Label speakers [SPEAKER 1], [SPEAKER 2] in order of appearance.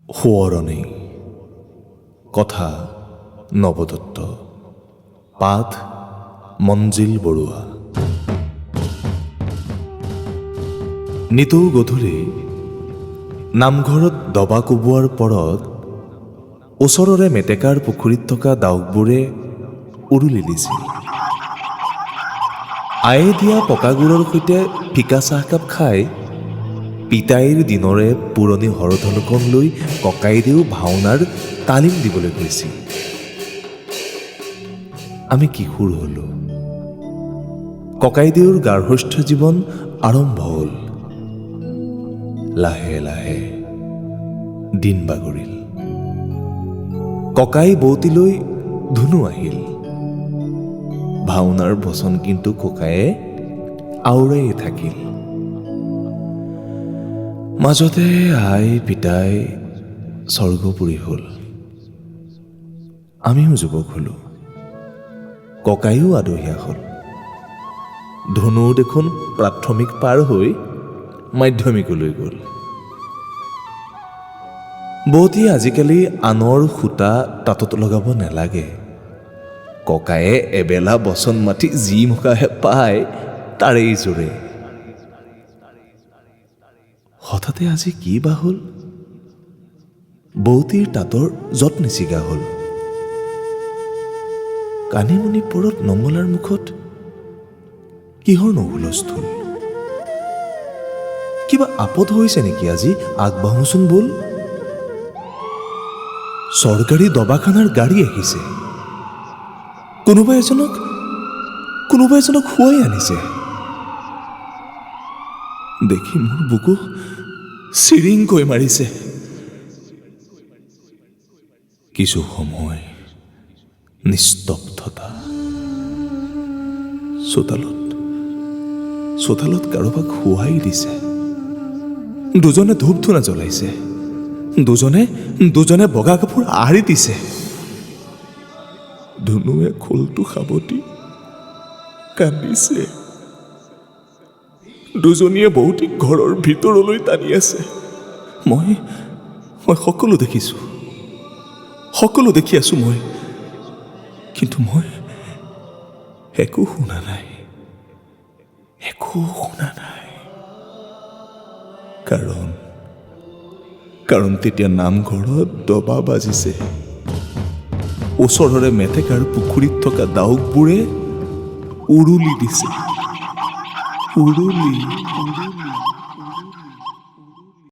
[SPEAKER 1] সোঁৱৰণি কথা নৱদত্ত, পাঠ মঞ্জিল বৰুৱা। নিতৌ গধূলি নামঘৰত দবা কোবোৱাৰ পৰত ওচৰৰে মেটেকাৰ পুখুৰীত থকা ডাউকবোৰে উৰুলি দিছিল। আয়ে দিয়া পকাগুৰৰ সৈতে ফিকা চাহকাপ খাই পিতাইৰ দিনৰে পুৰণি হৰধনুখন লৈ ককাইদেউ ভাওনাৰ তালিম দিবলৈ গৈছিল। আমি কিশোৰ হলো। ককাইদেউৰ গাৰ্হস্থ্য জীৱন আৰম্ভ হ'ল। লাহে লাহে দিন বাগৰিল। ককাই বৌতিলৈ ধুনু আহিল। ভাওনাৰ বচন কিন্তু ককায়ে আওৰায়ে থাকিল। মাজতে আই পিতাই স্বৰ্গপুৰী হ'ল। আমিও যুৱক হলো। ককাইও আদহীয়া হ'ল। ধুনু দেখোন প্ৰাথমিক পাৰ হৈ মাধ্যমিকলৈ গ'ল। বৌতিয়ে আজিকালি আনৰ সূতা তাঁতত লগাব নেলাগে। ককায়ে এবেলা বচন মাতি যি মুখাহে পায় তাৰেই জোৰে। হঠাতে আজি কি বা হ'ল? বৌতিৰ তাঁতৰ যত নিচিগা হ'ল। কানিমুনি পৰত নঙলাৰ মুখত কিহৰ হুলস্থুল? কিবা আপদ হৈছে নেকি আজি? আগবাঢ়োচোন বল। চৰকাৰী দবাখানাৰ গাড়ী আহিছে। কোনোবা এজনক শুৱাই আনিছে। দেখি মোৰ বুকু চিৰিংকৈ মাৰিছে। কিছু সময় নিস্তব্ধতা। চোতালত কাৰোবাক শুৱাই দিছে। দুজনে ধূপ ধূনা জ্বলাইছে। দুজনে বগা কাপোৰ আঁৰি দিছে। ধুনুৱে খোলটো সাবটি কান্দিছে। দুজনীয়ে বৌতিক ঘৰৰ ভিতৰলৈ টানি আছে। মই সকলো দেখিছো, সকলো দেখি আছো মই, কিন্তু মই একো শুনা নাই। কাৰণ তেতিয়া নামঘৰত দবা বাজিছে। ওচৰৰে মেটেকাৰ পুখুৰীত থকা ডাউকবোৰে উৰুলি দিছে। উৰুলি